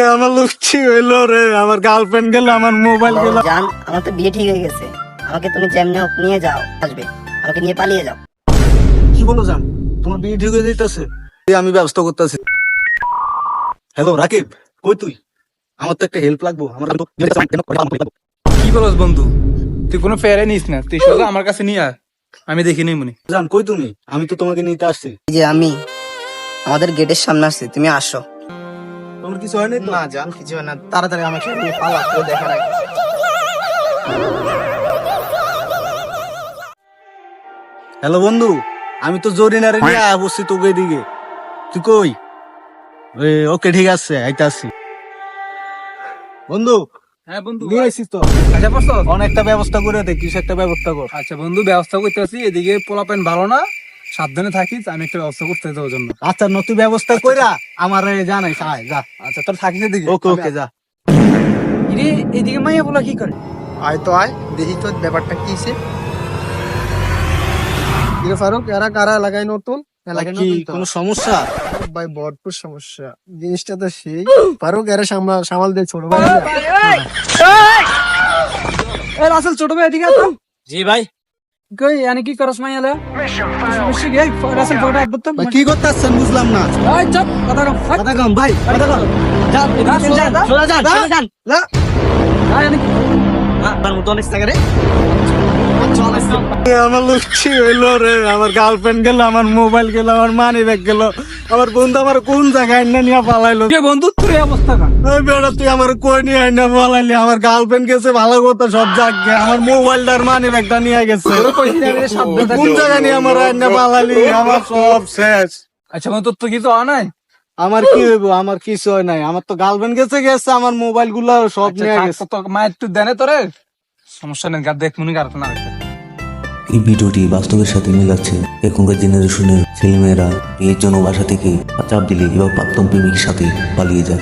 আমার লুচ্ছি হইলো রে, আমার গার্লফ্রেন্ড গেল, আমার মোবাইল গেল। জান, আমার তো বিয়ে ঠিক হয়ে গেছে। আমাকে তুমি যেমনি হোক নিয়ে যাও, আসবে আমাকে নিয়ে পালিয়ে যাও। কি বলো জান, তোমার বিয়ে ঠিক হয়ে যাইতেছে? আমি ব্যবস্থা করতেছি। হ্যালো রাকিব, কই তুই? আমার তো একটা হেল্প লাগবো। আমার কি বলস বন্ধু, তুই কোনো ফেয়ারে নিস না, তুই সোজা আমার কাছে নিয়ে আয়, আমি দেখি নেই মনে। জান কই তুমি? আমি তো তোমাকে নিতে আসছি। এই যে আমি আমাদের গেটের সামনে আসছি, তুমি আসো। তোমার কিছু হয়নি তো? না জান, কিছু হয় না, তাড়াতাড়ি আমাকে নিয়ে পালা, কেউ দেখার আগে। হ্যালো বন্ধু, আমি তো জরিনারে নিয়ে বসছি তোকে দিকে। তুই কই? ওকে ঠিক আছে, আইতে আসছি। বন্ধু হ্যাঁ বন্ধু, নিয়ে আসিস তো? আচ্ছা পড়ছ? অনেকটা ব্যবস্থা করে দে, কিছু একটা ব্যবস্থা কর। আচ্ছা বন্ধু, ব্যবস্থা করতেছি। এদিকে পোলাপেন ভালো না, সাবধানে থাকিস, আমি একটা ব্যবস্থা করতে তোর জন্য। আচ্ছা তুই ব্যবস্থা কইরা আমার জানাই যা। আচ্ছা তোর থাকিস এদিকে। ওকে ওকে যা। এদিকে মাইয়া পোলা কি করে? আয় তো আয়, দেখি তো ব্যাপারটা কি সে। কিরে ফারুক, এরা কারা এলাকায় নতুন? এলাকায় কি নতুন তো? কোনো সমস্যা? ভাই ভরপুর সমস্যা, জিনিসটা তো সেই। ফারুক, এরা সামাল দিয়ে ছোট ভাই। রাসেল ছোট ভাই এদিকে আছো? জি ভাই। কই এনে কি করছ মাইয়ালে? রাসেল ফটো একদম তো ভাই, কি করতেছেন বুঝলাম না। এই চুপ, কথা কম। কথা কম ভাই, কথা কম। যা এদিকে যান, সোজা যান, সোজা যান। না, আয় এনে তার মতো অনেক জায়গা রে। আমার লুচ্ছি হইলো রে, আমার গার্লফ্রেন্ড গেল, আমার মোবাইল গেল, আমার মানি ব্যাগ গেল, আমার বন্ধু আমার কোন জায়গায় না নিয়ে পালাইলো। কে বন্ধু, তোর এই অবস্থা কেন? ওই বেটা তুই আমার কই নিয়ে আইনা পালাইলি? আমার গার্লফ্রেন্ড গেছে ভালো কথা, সব জায়গায় আমার মোবাইলটার মানি ব্যাগটা নিয়ে গেছে। কোন জায়গায় নিয়ে আমার আইনা পালাইলি? আমার সব শেষ। আচ্ছা বন্ধু, তোর তো কিছু হয় নাই? আমার কি হইব? আমার কিছু হয় নাই, আমার তো গার্লফ্রেন্ড গেছে, আমার মোবাইল গুলা সব নিয়ে গেছে। তো মায়ের একটু দেনে তোরে, সমস্যা নেই, দেখ মনে গার্লফ্রেন্ড না রাখে। এই ভিডিওটি বাস্তবের সাথে মিলাচ্ছে। এখনকার জেনারেশনের ছেলেমেয়েরা বিয়ের জন্য বাসা থেকে চাপ দিলে এবার প্রাক্তন প্রেমিকের সাথে পালিয়ে যায়।